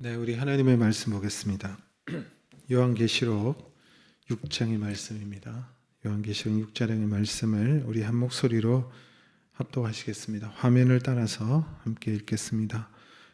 네, 우리 하나님의 말씀 보겠습니다. 요한계시록 6장의 말씀입니다. 요한계시록 6장의 말씀을 우리 한 목소리로 합독하시겠습니다. 화면을 따라서 함께 읽겠습니다.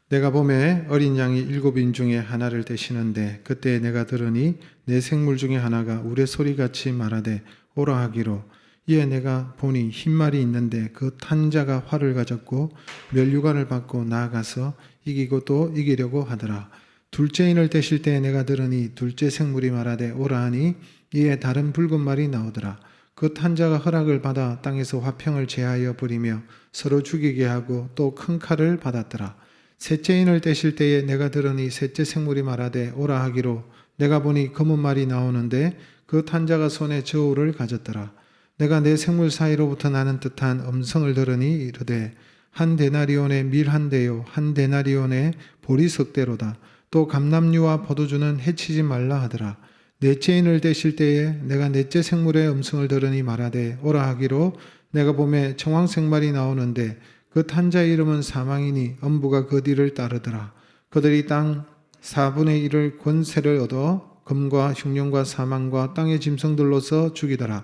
내가 보매 어린 양이 7인 중에 하나를 대시는데 그때 내가 들으니 내 생물 중에 하나가 우레소리같이 말하되 오라 하기로, 이에 내가 보니 흰 말이 있는데 그 탄 자가 활을 가졌고 면류관을 받고 나아가서 이기고 또 이기려고 하더라. 둘째 인을 떼실 때에 내가 들으니 둘째 생물이 말하되 오라 하니 이에 다른 붉은 말이 나오더라. 그 탄 자가 허락을 받아 땅에서 화평을 제하여 버리며 서로 죽이게 하고 또 큰 칼을 받았더라. 셋째 인을 떼실 때에 내가 들으니 셋째 생물이 말하되 오라 하기로, 내가 보니 검은 말이 나오는데 그 탄 자가 손에 저울을 가졌더라. 내가 내 생물 사이로부터 나는 듯한 음성을 들으니 이르되 한 데나리온의 밀 한 대요 한 데나리온의 보리 석 대로다. 또 감람류와 포도주는 해치지 말라 하더라. 넷째 인을 떼실 때에 내가 넷째 생물의 음성을 들으니 말하되 오라 하기로, 내가 보매 청황색 말이 나오는데 그 탄 자의 이름은 사망이니 엄부가 그 뒤를 따르더라. 그들이 땅 4분의 1을 권세를 얻어 금과 흉년과 사망과 땅의 짐승들로서 죽이더라.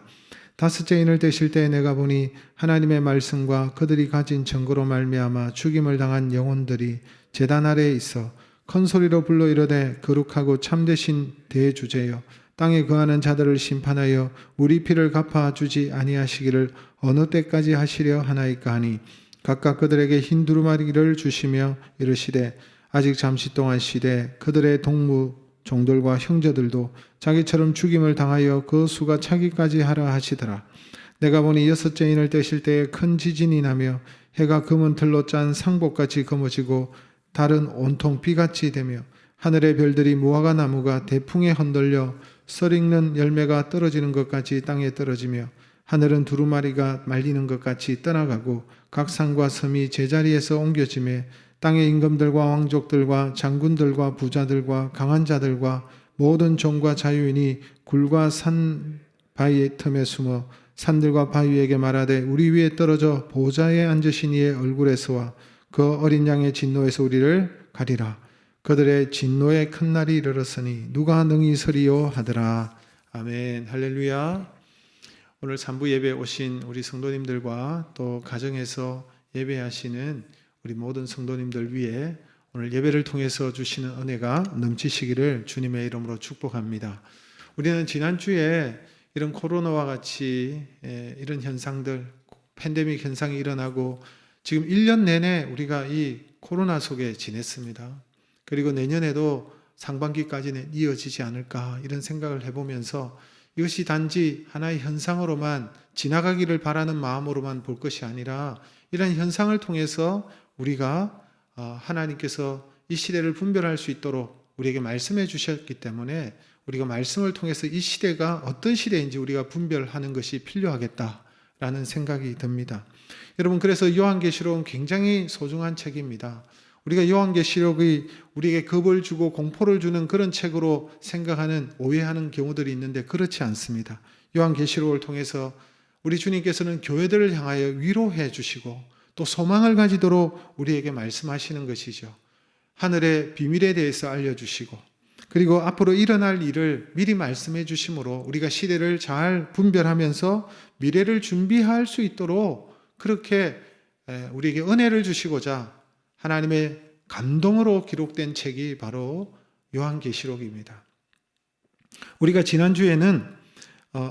다섯째 인을 떼실 때에 내가 보니 하나님의 말씀과 그들이 가진 증거로 말미암아 죽임을 당한 영혼들이 제단 아래에 있어 큰 소리로 불러 이르되 거룩하고 참되신 대주제여, 땅에 거하는 자들을 심판하여 우리 피를 갚아주지 아니하시기를 어느 때까지 하시려 하나이까 하니, 각각 그들에게 흰 두루마리를 주시며 이르시되 아직 잠시 동안 쉬되 그들의 동무 종들과 형제들도 자기처럼 죽임을 당하여 그 수가 차기까지 하라 하시더라. 내가 보니 여섯째 인을 떼실 때에 큰 지진이 나며 해가 검은 틀로 짠 상복같이 검어지고 달은 온통 비같이 되며 하늘의 별들이 무화과 나무가 대풍에 흔들려 썰익는 열매가 떨어지는 것 같이 땅에 떨어지며 하늘은 두루마리가 말리는 것 같이 떠나가고 각 산과 섬이 제자리에서 옮겨지매 땅의 임금들과 왕족들과 장군들과 부자들과 강한 자들과 모든 종과 자유인이 굴과 산 바위의 틈에 숨어 산들과 바위에게 말하되 우리 위에 떨어져 보좌에 앉으신 이의 얼굴에서와 그 어린 양의 진노에서 우리를 가리라. 그들의 진노의 큰 날이 이르렀으니 누가 능히 서리요 하더라. 아멘. 할렐루야. 오늘 3부 예배에 오신 우리 성도님들과 또 가정에서 예배하시는 우리 모든 성도님들 위해 오늘 예배를 통해서 주시는 은혜가 넘치시기를 주님의 이름으로 축복합니다. 우리는 지난주에 이런 코로나와 같이 이런 현상들, 팬데믹 현상이 일어나고 지금 1년 내내 우리가 이 코로나 속에 지냈습니다. 그리고 내년에도 상반기까지는 이어지지 않을까 이런 생각을 해보면서 이것이 단지 하나의 현상으로만 지나가기를 바라는 마음으로만 볼 것이 아니라 이런 현상을 통해서 우리가 하나님께서 이 시대를 분별할 수 있도록 우리에게 말씀해 주셨기 때문에 우리가 말씀을 통해서 이 시대가 어떤 시대인지 우리가 분별하는 것이 필요하겠다라는 생각이 듭니다. 여러분, 그래서 요한계시록은 굉장히 소중한 책입니다. 우리가 요한계시록이 우리에게 겁을 주고 공포를 주는 그런 책으로 생각하는, 오해하는 경우들이 있는데 그렇지 않습니다. 요한계시록을 통해서 우리 주님께서는 교회들을 향하여 위로해 주시고 또 소망을 가지도록 우리에게 말씀하시는 것이죠. 하늘의 비밀에 대해서 알려주시고 그리고 앞으로 일어날 일을 미리 말씀해 주심으로 우리가 시대를 잘 분별하면서 미래를 준비할 수 있도록 그렇게 우리에게 은혜를 주시고자 하나님의 감동으로 기록된 책이 바로 요한계시록입니다. 우리가 지난주에는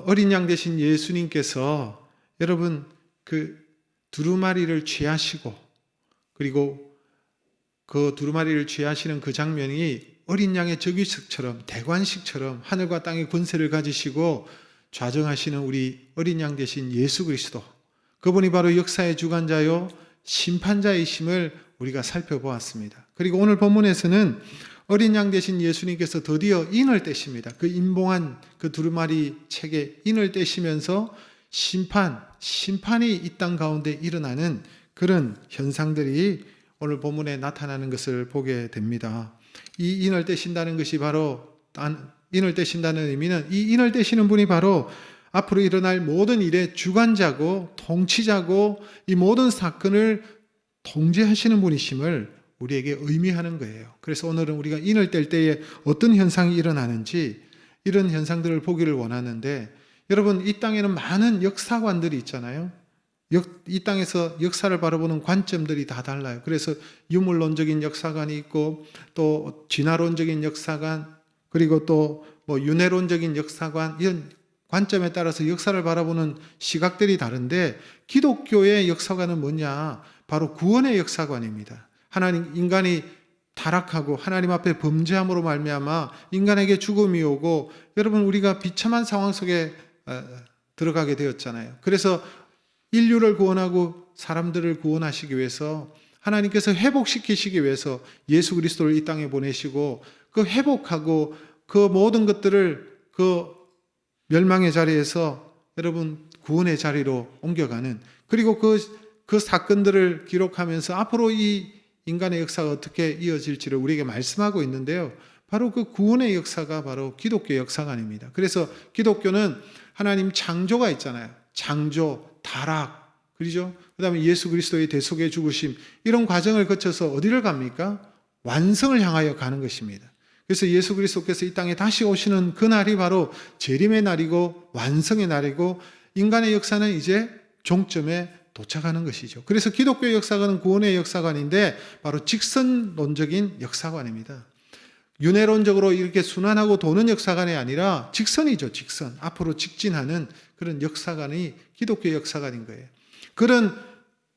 어린 양 되신 예수님께서 여러분 그 두루마리를 취하시고 그리고 그 두루마리를 취하시는 그 장면이 어린 양의 즉위식처럼 대관식처럼 하늘과 땅의 권세를 가지시고 좌정하시는 우리 어린 양 되신 예수 그리스도, 그분이 바로 역사의 주관자요 심판자이심을 우리가 살펴보았습니다. 그리고 오늘 본문에서는 어린 양 되신 예수님께서 드디어 인을 떼십니다. 그 인봉한 그 두루마리 책에 인을 떼시면서 심판이 이 땅 가운데 일어나는 그런 현상들이 오늘 본문에 나타나는 것을 보게 됩니다. 이 인을 떼신다는 것이 바로, 인을 떼신다는 의미는 이 인을 떼시는 분이 바로 앞으로 일어날 모든 일의 주관자고 통치자고 이 모든 사건을 통제하시는 분이심을 우리에게 의미하는 거예요. 그래서 오늘은 우리가 인을 뗄 때에 어떤 현상이 일어나는지 이런 현상들을 보기를 원하는데, 여러분, 이 땅에는 많은 역사관들이 있잖아요. 이 땅에서 역사를 바라보는 관점들이 다 달라요. 그래서 유물론적인 역사관이 있고, 또 진화론적인 역사관, 그리고 또 뭐 윤회론적인 역사관, 이런 관점에 따라서 역사를 바라보는 시각들이 다른데, 기독교의 역사관은 뭐냐? 바로 구원의 역사관입니다. 인간이 타락하고 하나님 앞에 범죄함으로 말미암아 인간에게 죽음이 오고, 여러분, 우리가 비참한 상황 속에 들어가게 되었잖아요. 그래서 인류를 구원하고 사람들을 구원하시기 위해서 하나님께서 회복시키시기 위해서 예수 그리스도를 이 땅에 보내시고, 그 회복하고 그 모든 것들을 그 멸망의 자리에서 여러분 구원의 자리로 옮겨가는, 그리고 그 사건들을 기록하면서 앞으로 이 인간의 역사가 어떻게 이어질지를 우리에게 말씀하고 있는데요. 바로 그 구원의 역사가 바로 기독교의 역사관입니다. 그래서 기독교는 하나님 창조가 있잖아요. 창조, 타락, 그렇죠? 그 다음에 예수 그리스도의 대속의 죽으심, 이런 과정을 거쳐서 어디를 갑니까? 완성을 향하여 가는 것입니다. 그래서 예수 그리스도께서 이 땅에 다시 오시는 그날이 바로 재림의 날이고 완성의 날이고, 인간의 역사는 이제 종점에 도착하는 것이죠. 그래서 기독교의 역사관은 구원의 역사관인데 바로 직선론적인 역사관입니다. 윤회론적으로 이렇게 순환하고 도는 역사관이 아니라 직선이죠. 직선. 앞으로 직진하는 그런 역사관이 기독교의 역사관인 거예요. 그런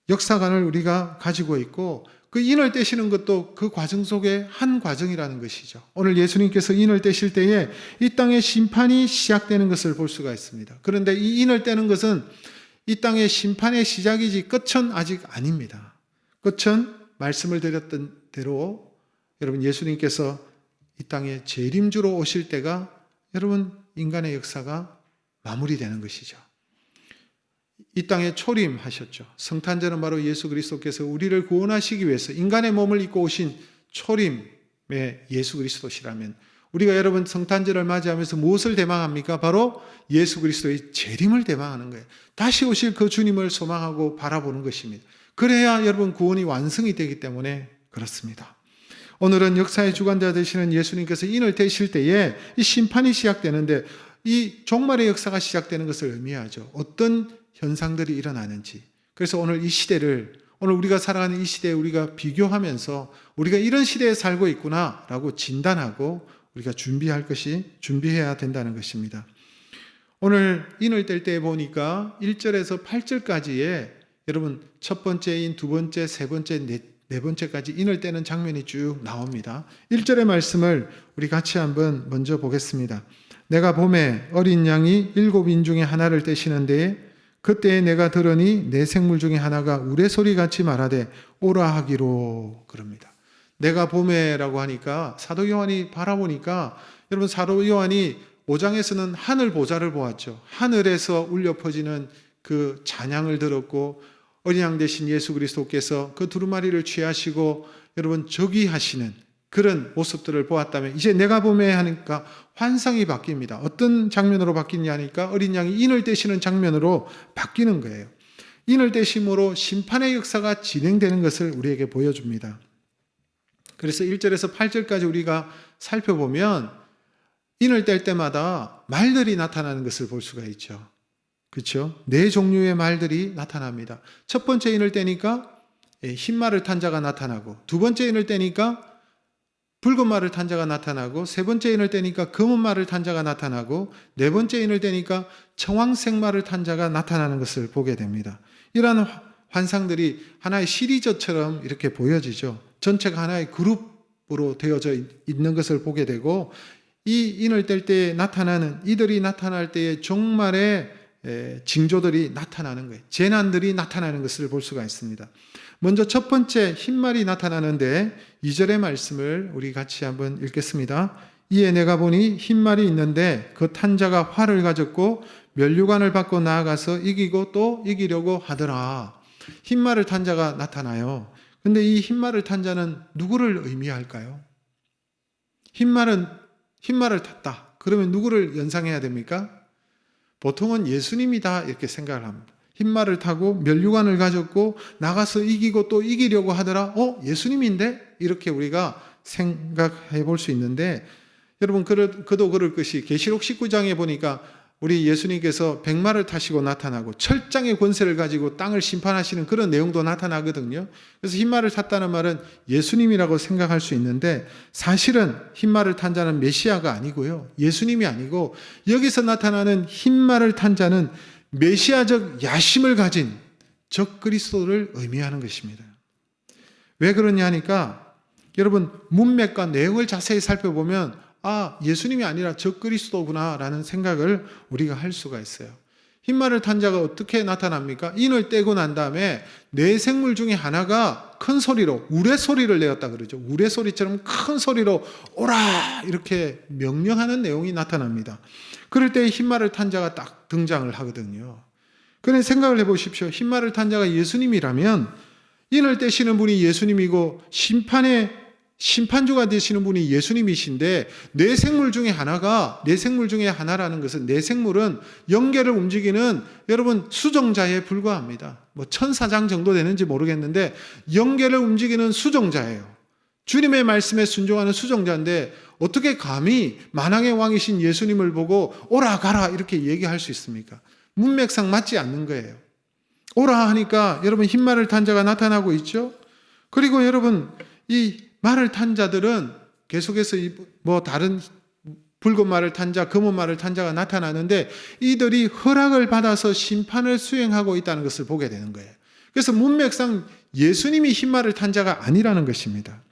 역사관을 우리가 가지고 있고, 그 인을 떼시는 것도 그 과정 속에 한 과정이라는 것이죠. 오늘 예수님께서 인을 떼실 때에 이 땅의 심판이 시작되는 것을 볼 수가 있습니다. 그런데 이 인을 떼는 것은 이 땅의 심판의 시작이지 끝은 아직 아닙니다. 끝은 말씀을 드렸던 대로 여러분, 예수님께서 이 땅에 재림주로 오실 때가 여러분 인간의 역사가 마무리되는 것이죠. 이 땅에 초림하셨죠. 성탄절은 바로 예수 그리스도께서 우리를 구원하시기 위해서 인간의 몸을 입고 오신 초림의 예수 그리스도시라면, 우리가 여러분 성탄절을 맞이하면서 무엇을 대망합니까? 바로 예수 그리스도의 재림을 대망하는 거예요. 다시 오실 그 주님을 소망하고 바라보는 것입니다. 그래야 여러분 구원이 완성이 되기 때문에 그렇습니다. 오늘은 역사의 주관자 되시는 예수님께서 인을 떼실 때에 이 심판이 시작되는데, 이 종말의 역사가 시작되는 것을 의미하죠. 어떤 현상들이 일어나는지. 그래서 오늘 이 시대를, 오늘 우리가 살아가는 이 시대에 우리가 비교하면서 우리가 이런 시대에 살고 있구나라고 진단하고 우리가 준비해야 된다는 것입니다. 오늘 인을 뗄 때 보니까 1절에서 8절까지의 여러분 첫 번째 인, 두 번째, 세 번째, 네 번째까지 인을 떼는 장면이 쭉 나옵니다. 1절의 말씀을 우리 같이 한번 먼저 보겠습니다. 내가 봄에 어린 양이 7인 중에 하나를 떼시는데, 그때에 내가 들으니 내 생물 중에 하나가 우레소리같이 말하되 오라 하기로, 그럽니다. 내가 봄에라고 하니까 사도 요한이 바라보니까, 여러분 사도 요한이 5장에서는 하늘 보좌를 보았죠. 하늘에서 울려 퍼지는 그 찬양을 들었고, 어린 양 되신 예수 그리스도께서 그 두루마리를 취하시고 여러분 저기하시는 그런 모습들을 보았다면, 이제 내가 봄에 하니까 환상이 바뀝니다. 어떤 장면으로 바뀌냐 하니까 어린 양이 인을 떼시는 장면으로 바뀌는 거예요. 인을 떼심으로 심판의 역사가 진행되는 것을 우리에게 보여줍니다. 그래서 1절에서 8절까지 우리가 살펴보면 인을 뗄 때마다 말들이 나타나는 것을 볼 수가 있죠. 그렇죠? 네 종류의 말들이 나타납니다. 첫 번째 인을 떼니까 흰 말을 탄 자가 나타나고, 두 번째 인을 떼니까 붉은 말을 탄 자가 나타나고, 세 번째 인을 떼니까 검은 말을 탄 자가 나타나고, 네 번째 인을 떼니까 청황색 말을 탄 자가 나타나는 것을 보게 됩니다. 이러한 환상들이 하나의 시리즈처럼 이렇게 보여지죠. 전체가 하나의 그룹으로 되어져 있는 것을 보게 되고, 이 인을 뗄 때에 나타나는, 이들이 나타날 때에 종말의 징조들이 나타나는 거예요. 재난들이 나타나는 것을 볼 수가 있습니다. 먼저 첫 번째 흰말이 나타나는데 2절의 말씀을 우리 같이 한번 읽겠습니다. 이에 내가 보니 흰말이 있는데 그 탄 자가 활을 가졌고 면류관을 받고 나아가서 이기고 또 이기려고 하더라. 흰말을 탄 자가 나타나요. 근데 이 흰말을 탄 자는 누구를 의미할까요? 흰말을 탔다. 그러면 누구를 연상해야 됩니까? 보통은 예수님이다 이렇게 생각을 합니다. 흰말을 타고 면류관을 가졌고 나가서 이기고 또 이기려고 하더라. 예수님인데? 이렇게 우리가 생각해 볼 수 있는데, 여러분 그도 그럴 것이 계시록 19장에 보니까 우리 예수님께서 백마를 타시고 나타나고 철장의 권세를 가지고 땅을 심판하시는 그런 내용도 나타나거든요. 그래서 흰말을 탔다는 말은 예수님이라고 생각할 수 있는데, 사실은 흰말을 탄 자는 메시아가 아니고요, 예수님이 아니고, 여기서 나타나는 흰말을 탄 자는 메시아적 야심을 가진 적그리스도를 의미하는 것입니다. 왜 그러냐 하니까, 여러분 문맥과 내용을 자세히 살펴보면 예수님이 아니라 적그리스도구나 라는 생각을 우리가 할 수가 있어요. 흰말을 탄 자가 어떻게 나타납니까? 인을 떼고 난 다음에 네 생물 중에 하나가 큰 소리로 우레소리를 내었다 그러죠. 우레소리처럼 큰 소리로 오라 이렇게 명령하는 내용이 나타납니다. 그럴 때 흰말을 탄 자가 딱 등장을 하거든요. 그런데 생각을 해보십시오. 흰말을 탄 자가 예수님이라면 인을 떼시는 분이 예수님이고 심판주가 되시는 분이 예수님이신데, 네 생물 중에 하나라는 것은, 네 생물은 영계를 움직이는 여러분 수종자에 불과합니다. 천사장 정도 되는지 모르겠는데 영계를 움직이는 수종자예요. 주님의 말씀에 순종하는 수종자인데 어떻게 감히 만왕의 왕이신 예수님을 보고 오라 가라 이렇게 얘기할 수 있습니까? 문맥상 맞지 않는 거예요. 오라 하니까 여러분 흰말을 탄 자가 나타나고 있죠. 그리고 여러분 이 말을 탄 자들은 계속해서 다른 붉은 말을 탄 자, 검은 말을 탄 자가 나타나는데, 이들이 허락을 받아서 심판을 수행하고 있다는 것을 보게 되는 거예요. 그래서 문맥상 예수님이 흰말을 탄 자가 아니라는 것입니다.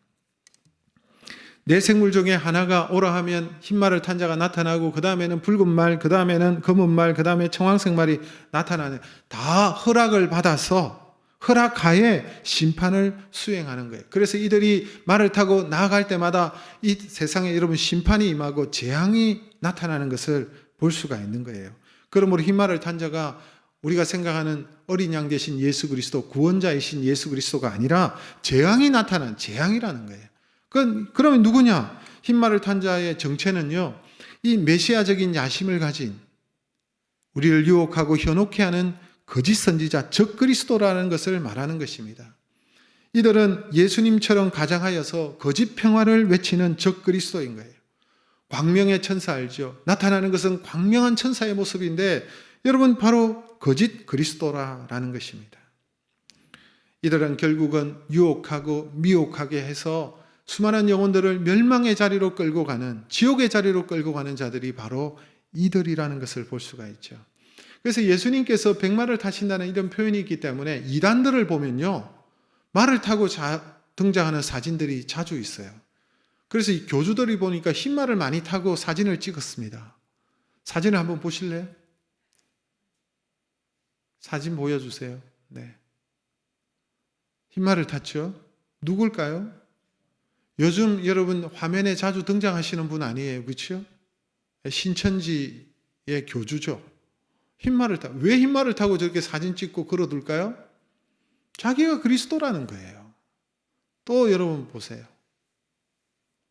네 생물 중에 하나가 오라 하면 흰말을 탄 자가 나타나고, 그 다음에는 붉은 말, 그 다음에는 검은 말, 그 다음에 청황색 말이 나타나는, 다 허락을 받아서 허락하에 심판을 수행하는 거예요. 그래서 이들이 말을 타고 나아갈 때마다 이 세상에 여러분 심판이 임하고 재앙이 나타나는 것을 볼 수가 있는 거예요. 그러므로 흰말을 탄 자가 우리가 생각하는 어린 양 되신 예수 그리스도, 구원자이신 예수 그리스도가 아니라 재앙이 나타난 재앙이라는 거예요. 그러면 누구냐? 흰말을 탄 자의 정체는요, 이 메시아적인 야심을 가진, 우리를 유혹하고 현혹해 하는 거짓 선지자 적그리스도라는 것을 말하는 것입니다. 이들은 예수님처럼 가장하여서 거짓 평화를 외치는 적그리스도인 거예요. 광명의 천사 알죠? 나타나는 것은 광명한 천사의 모습인데 여러분 바로 거짓 그리스도라는 것입니다. 이들은 결국은 유혹하고 미혹하게 해서 수많은 영혼들을 멸망의 자리로 끌고 가는, 지옥의 자리로 끌고 가는 자들이 바로 이들이라는 것을 볼 수가 있죠. 그래서 예수님께서 백마를 타신다는 이런 표현이 있기 때문에 이단들을 보면요, 말을 타고 등장하는 사진들이 자주 있어요. 그래서 이 교주들이 보니까 흰말을 많이 타고 사진을 찍었습니다. 사진을 한번 보실래요? 사진 보여주세요. 네. 흰말을 탔죠? 누굴까요? 요즘 여러분 화면에 자주 등장하시는 분 아니에요. 그렇죠? 신천지의 교주죠. 왜 흰말을 타고 저렇게 사진 찍고 걸어둘까요? 자기가 그리스도라는 거예요. 또 여러분 보세요.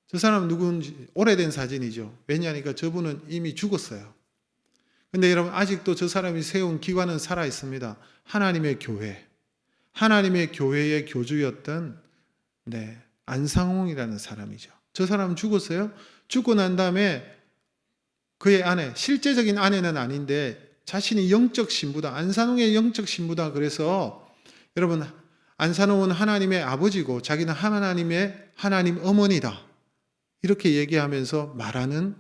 저 사람은 누군지 오래된 사진이죠. 왜냐하니까 저분은 이미 죽었어요. 근데 여러분 아직도 저 사람이 세운 기관은 살아 있습니다. 하나님의 교회. 하나님의 교회의 교주였던 안상홍이라는 사람이죠. 저 사람은 죽었어요. 죽고 난 다음에 그의 아내, 실제적인 아내는 아닌데 자신이 영적 신부다, 안산홍의 영적 신부다. 그래서 여러분 안산홍은 하나님의 아버지고 자기는 하나님 어머니다, 이렇게 얘기하면서 말하는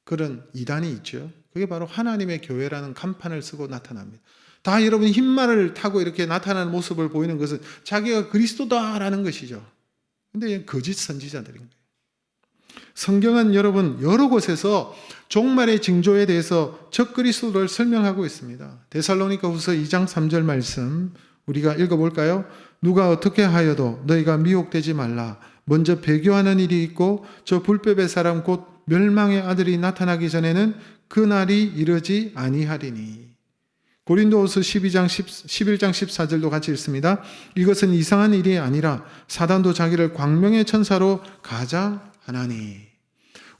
그런 이단이 있죠. 그게 바로 하나님의 교회라는 간판을 쓰고 나타납니다. 다 여러분 흰말을 타고 이렇게 나타나는 모습을 보이는 것은 자기가 그리스도다라는 것이죠. 근데 거짓 선지자들인 거예요. 성경은 여러분 여러 곳에서 종말의 징조에 대해서 적그리스도를 설명하고 있습니다. 데살로니가 후서 2장 3절 말씀 우리가 읽어볼까요? 누가 어떻게 하여도 너희가 미혹되지 말라. 먼저 배교하는 일이 있고 저 불법의 사람 곧 멸망의 아들이 나타나기 전에는 그 날이 이르지 아니하리니. 고린도후서 11장 14절도 같이 읽습니다. 이것은 이상한 일이 아니라 사단도 자기를 광명의 천사로 가장하나니.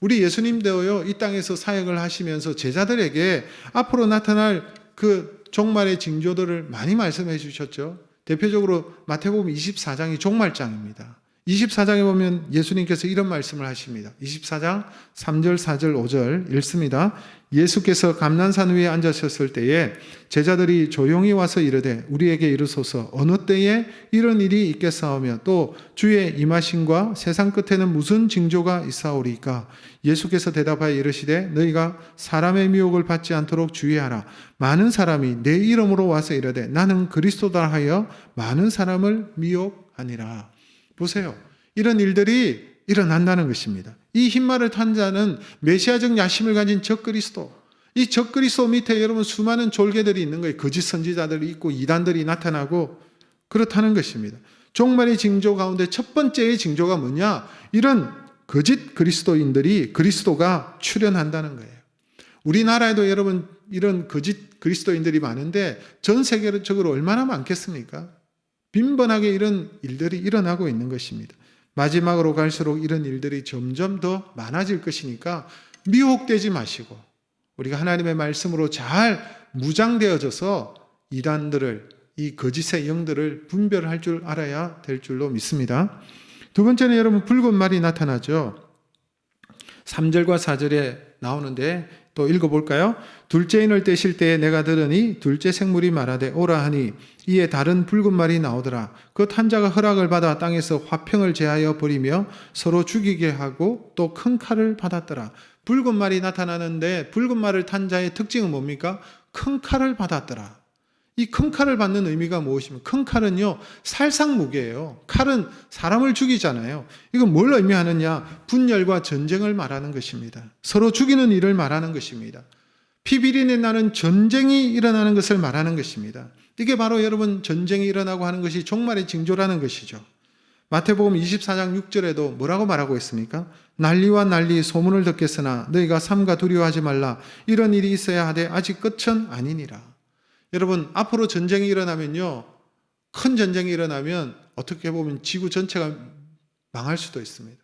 우리 예수님도요, 이 땅에서 사역을 하시면서 제자들에게 앞으로 나타날 그 종말의 징조들을 많이 말씀해 주셨죠. 대표적으로 마태복음 24장이 종말장입니다. 24장에 보면 예수님께서 이런 말씀을 하십니다. 24장 3절, 4절, 5절 읽습니다. 예수께서 감난산 위에 앉으셨을 때에 제자들이 조용히 와서 이르되 우리에게 이르소서 어느 때에 이런 일이 있겠사오며 또 주의 임하심과 세상 끝에는 무슨 징조가 있사오리까? 예수께서 대답하여 이르시되 너희가 사람의 미혹을 받지 않도록 주의하라. 많은 사람이 내 이름으로 와서 이르되 나는 그리스도다 하여 많은 사람을 미혹하니라. 보세요. 이런 일들이 일어난다는 것입니다. 이 흰말을 탄 자는 메시아적 야심을 가진 적그리스도. 이 적그리스도 밑에 여러분 수많은 졸개들이 있는 거예요. 거짓 선지자들이 있고 이단들이 나타나고 그렇다는 것입니다. 종말의 징조 가운데 첫 번째의 징조가 뭐냐? 이런 거짓 그리스도인들이 그리스도가 출현한다는 거예요. 우리나라에도 여러분 이런 거짓 그리스도인들이 많은데 전 세계적으로 얼마나 많겠습니까? 빈번하게 이런 일들이 일어나고 있는 것입니다. 마지막으로 갈수록 이런 일들이 점점 더 많아질 것이니까 미혹되지 마시고 우리가 하나님의 말씀으로 잘 무장되어져서 이단들을, 이 거짓의 영들을 분별할 줄 알아야 될 줄로 믿습니다. 두 번째는 여러분 붉은 말이 나타나죠. 3절과 4절에 나오는데 또 읽어볼까요? 둘째 인을 떼실 때에 내가 들으니 둘째 생물이 말하되 오라 하니 이에 다른 붉은 말이 나오더라. 그 탄 자가 허락을 받아 땅에서 화평을 제하여 버리며 서로 죽이게 하고 또 큰 칼을 받았더라. 붉은 말이 나타나는데 붉은 말을 탄 자의 특징은 뭡니까? 큰 칼을 받았더라. 이 큰 칼을 받는 의미가 무엇입니까? 큰 칼은요, 살상무기예요. 칼은 사람을 죽이잖아요. 이건 뭘 의미하느냐? 분열과 전쟁을 말하는 것입니다. 서로 죽이는 일을 말하는 것입니다. 피비린내 나는 전쟁이 일어나는 것을 말하는 것입니다. 이게 바로 여러분 전쟁이 일어나고 하는 것이 종말의 징조라는 것이죠. 마태복음 24장 6절에도 뭐라고 말하고 있습니까? 난리와 난리 소문을 듣겠으나 너희가 삼가 두려워하지 말라. 이런 일이 있어야 하되 아직 끝은 아니니라. 여러분 앞으로 전쟁이 일어나면요, 큰 전쟁이 일어나면 어떻게 보면 지구 전체가 망할 수도 있습니다.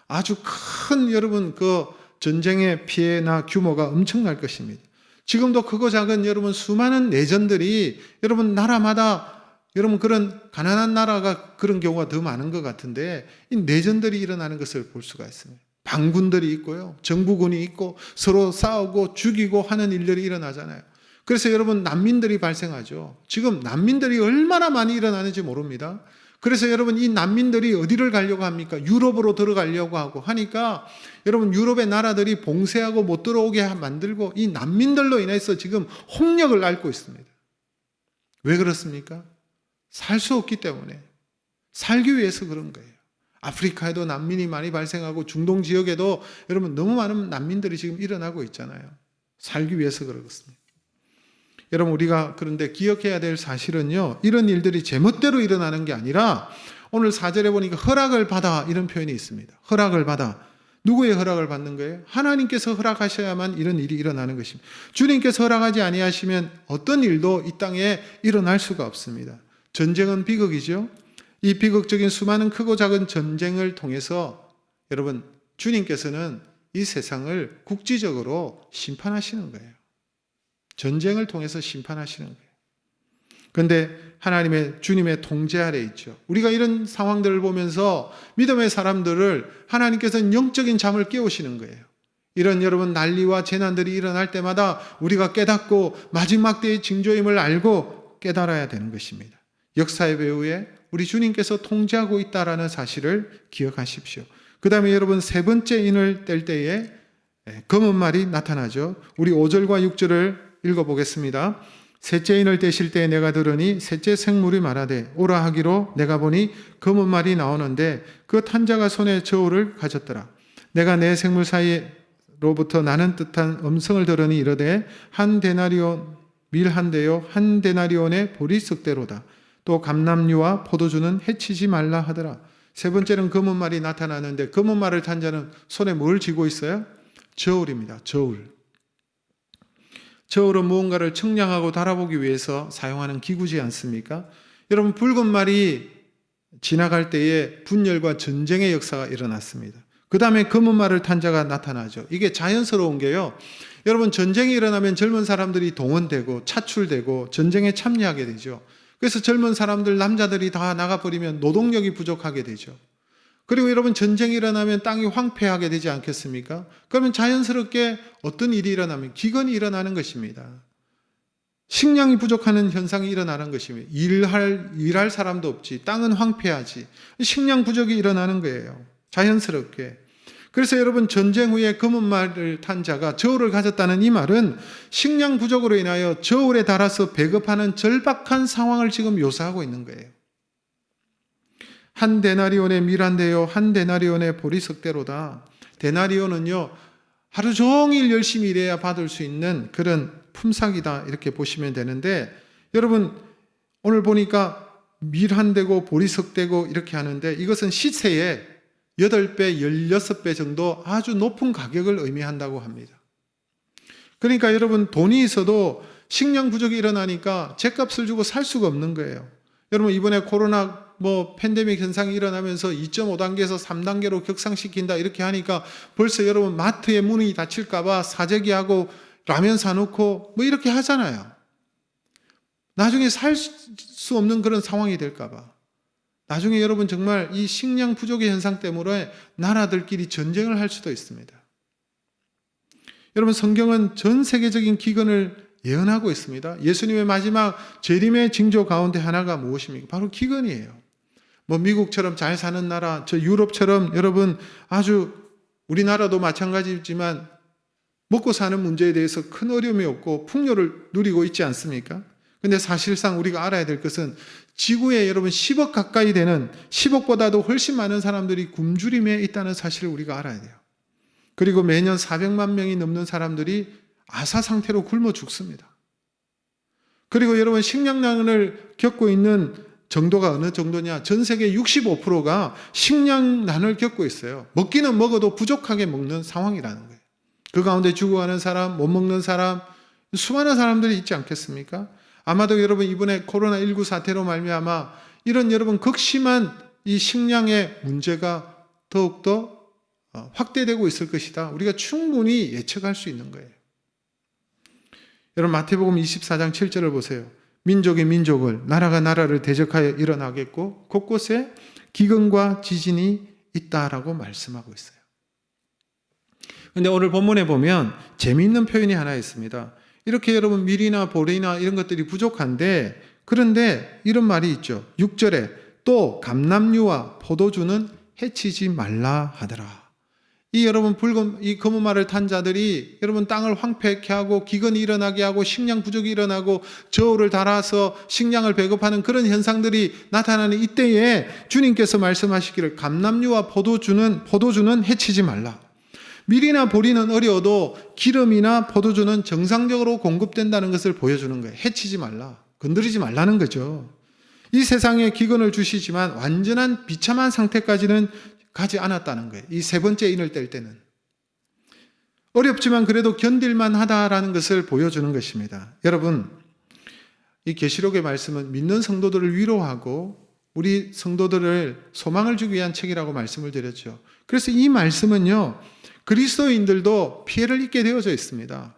아주 큰 여러분 그 전쟁의 피해나 규모가 엄청날 것입니다. 지금도 크고 작은 여러분 수많은 내전들이 여러분 나라마다 여러분 그런 가난한 나라가 그런 경우가 더 많은 것 같은데 이 내전들이 일어나는 것을 볼 수가 있습니다. 반군들이 있고요, 정부군이 있고 서로 싸우고 죽이고 하는 일들이 일어나잖아요. 그래서 여러분 난민들이 발생하죠. 지금 난민들이 얼마나 많이 일어나는지 모릅니다. 그래서 여러분 이 난민들이 어디를 가려고 합니까? 유럽으로 들어가려고 하고 하니까 여러분 유럽의 나라들이 봉쇄하고 못 들어오게 만들고 이 난민들로 인해서 지금 홍역을 앓고 있습니다. 왜 그렇습니까? 살 수 없기 때문에, 살기 위해서 그런 거예요. 아프리카에도 난민이 많이 발생하고 중동 지역에도 여러분 너무 많은 난민들이 지금 일어나고 있잖아요. 살기 위해서 그렇습니다. 여러분 우리가 그런데 기억해야 될 사실은요, 이런 일들이 제멋대로 일어나는 게 아니라 오늘 4절에 보니까 허락을 받아 이런 표현이 있습니다. 허락을 받아. 누구의 허락을 받는 거예요? 하나님께서 허락하셔야만 이런 일이 일어나는 것입니다. 주님께서 허락하지 아니하시면 어떤 일도 이 땅에 일어날 수가 없습니다. 전쟁은 비극이죠. 이 비극적인 수많은 크고 작은 전쟁을 통해서 여러분 주님께서는 이 세상을 국지적으로 심판하시는 거예요. 전쟁을 통해서 심판하시는 거예요. 그런데 하나님의 주님의 통제 아래 있죠. 우리가 이런 상황들을 보면서 믿음의 사람들을 하나님께서는 영적인 잠을 깨우시는 거예요. 이런 여러분 난리와 재난들이 일어날 때마다 우리가 깨닫고 마지막 때의 징조임을 알고 깨달아야 되는 것입니다. 역사의 배후에 우리 주님께서 통제하고 있다라는 사실을 기억하십시오. 그 다음에 여러분 세 번째 인을 뗄 때에 검은 말이 나타나죠. 우리 5절과 6절을 읽어보겠습니다. 셋째 인을 떼실 때에 내가 들으니 셋째 생물이 말하되 오라 하기로 내가 보니 검은 말이 나오는데 그 탄 자가 손에 저울을 가졌더라. 내가 내 생물 사이로부터 나는 듯한 음성을 들으니 이르되 한 데나리온 밀 한 대요 한 데나리온의 보리석대로다. 또 감람류와 포도주는 해치지 말라 하더라. 세 번째는 검은 말이 나타나는데 검은 말을 탄 자는 손에 뭘 쥐고 있어요? 저울입니다. 저울. 저울은 무언가를 측량하고 달아보기 위해서 사용하는 기구지 않습니까? 여러분 붉은 말이 지나갈 때에 분열과 전쟁의 역사가 일어났습니다. 그 다음에 검은 말을 탄 자가 나타나죠. 이게 자연스러운 게요, 여러분, 전쟁이 일어나면 젊은 사람들이 동원되고 차출되고 전쟁에 참여하게 되죠. 그래서 젊은 사람들, 남자들이 다 나가버리면 노동력이 부족하게 되죠. 그리고 여러분, 전쟁이 일어나면 땅이 황폐하게 되지 않겠습니까? 그러면 자연스럽게 어떤 일이 일어나면 기근이 일어나는 것입니다. 식량이 부족하는 현상이 일어나는 것입니다. 일할 사람도 없지, 땅은 황폐하지, 식량 부족이 일어나는 거예요. 자연스럽게. 그래서 여러분, 전쟁 후에 검은 말을 탄 자가 저울을 가졌다는 이 말은 식량 부족으로 인하여 저울에 달아서 배급하는 절박한 상황을 지금 묘사하고 있는 거예요. 한 데나리온의 밀한대요, 한 데나리온의 보리석대로다. 데나리온은요, 하루 종일 열심히 일해야 받을 수 있는 그런 품삯이다, 이렇게 보시면 되는데, 여러분, 오늘 보니까 밀한대고 보리석대고 이렇게 하는데, 이것은 시세의 8배, 16배 정도 아주 높은 가격을 의미한다고 합니다. 그러니까 여러분, 돈이 있어도 식량 부족이 일어나니까 죗값을 주고 살 수가 없는 거예요. 여러분, 이번에 코로나 팬데믹 현상이 일어나면서 2.5단계에서 3단계로 격상시킨다 이렇게 하니까 벌써 여러분, 마트의 문이 닫힐까봐 사재기하고 라면 사놓고 이렇게 하잖아요. 나중에 살 수 없는 그런 상황이 될까봐. 나중에 여러분, 정말 이 식량 부족의 현상 때문에 나라들끼리 전쟁을 할 수도 있습니다. 여러분, 성경은 전 세계적인 기근을 예언하고 있습니다. 예수님의 마지막 재림의 징조 가운데 하나가 무엇입니까? 바로 기근이에요. 미국처럼 잘 사는 나라, 저 유럽처럼 여러분, 아주 우리나라도 마찬가지지만 먹고 사는 문제에 대해서 큰 어려움이 없고 풍요를 누리고 있지 않습니까? 근데 사실상 우리가 알아야 될 것은 지구에 여러분 10억 가까이 되는, 10억보다도 훨씬 많은 사람들이 굶주림에 있다는 사실을 우리가 알아야 돼요. 그리고 매년 400만 명이 넘는 사람들이 아사 상태로 굶어 죽습니다. 그리고 여러분, 식량난을 겪고 있는 정도가 어느 정도냐? 전 세계 65%가 식량난을 겪고 있어요. 먹기는 먹어도 부족하게 먹는 상황이라는 거예요. 그 가운데 죽어가는 사람, 못 먹는 사람, 수많은 사람들이 있지 않겠습니까? 아마도 여러분, 이번에 코로나19 사태로 말미암아 이런 여러분 극심한 이 식량의 문제가 더욱더 확대되고 있을 것이다. 우리가 충분히 예측할 수 있는 거예요. 여러분, 마태복음 24장 7절을 보세요. 민족이 민족을, 나라가 나라를 대적하여 일어나겠고 곳곳에 기근과 지진이 있다라고 말씀하고 있어요. 그런데 오늘 본문에 보면 재미있는 표현이 하나 있습니다. 이렇게 여러분, 밀이나 보리나 이런 것들이 부족한데, 그런데 이런 말이 있죠. 6절에 또 감람류와 포도주는 해치지 말라 하더라. 이 여러분, 이 검은 말을 탄 자들이 여러분, 땅을 황폐케 하고 기근이 일어나게 하고 식량 부족이 일어나고 저울을 달아서 식량을 배급하는 그런 현상들이 나타나는 이때에 주님께서 말씀하시기를 감람류와 포도주는 해치지 말라. 밀이나 보리는 어려워도 기름이나 포도주는 정상적으로 공급된다는 것을 보여주는 거예요. 해치지 말라. 건드리지 말라는 거죠. 이 세상에 기근을 주시지만 완전한 비참한 상태까지는 가지 않았다는 거예요. 이 세 번째 인을 뗄 때는. 어렵지만 그래도 견딜만 하다라는 것을 보여주는 것입니다. 여러분, 이 계시록의 말씀은 믿는 성도들을 위로하고 우리 성도들을 소망을 주기 위한 책이라고 말씀을 드렸죠. 그래서 이 말씀은요, 그리스도인들도 피해를 입게 되어져 있습니다.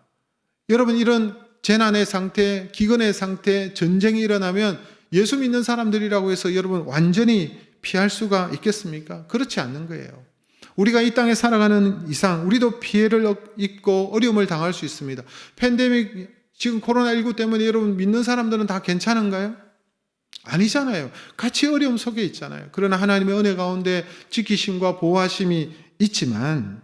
여러분, 이런 재난의 상태, 기근의 상태, 전쟁이 일어나면 예수 믿는 사람들이라고 해서 여러분 완전히 피할 수가 있겠습니까? 그렇지 않는 거예요. 우리가 이 땅에 살아가는 이상 우리도 피해를 입고 어려움을 당할 수 있습니다. 팬데믹, 지금 코로나19 때문에 여러분 믿는 사람들은 다 괜찮은가요? 아니잖아요. 같이 어려움 속에 있잖아요. 그러나 하나님의 은혜 가운데 지키심과 보호하심이 있지만,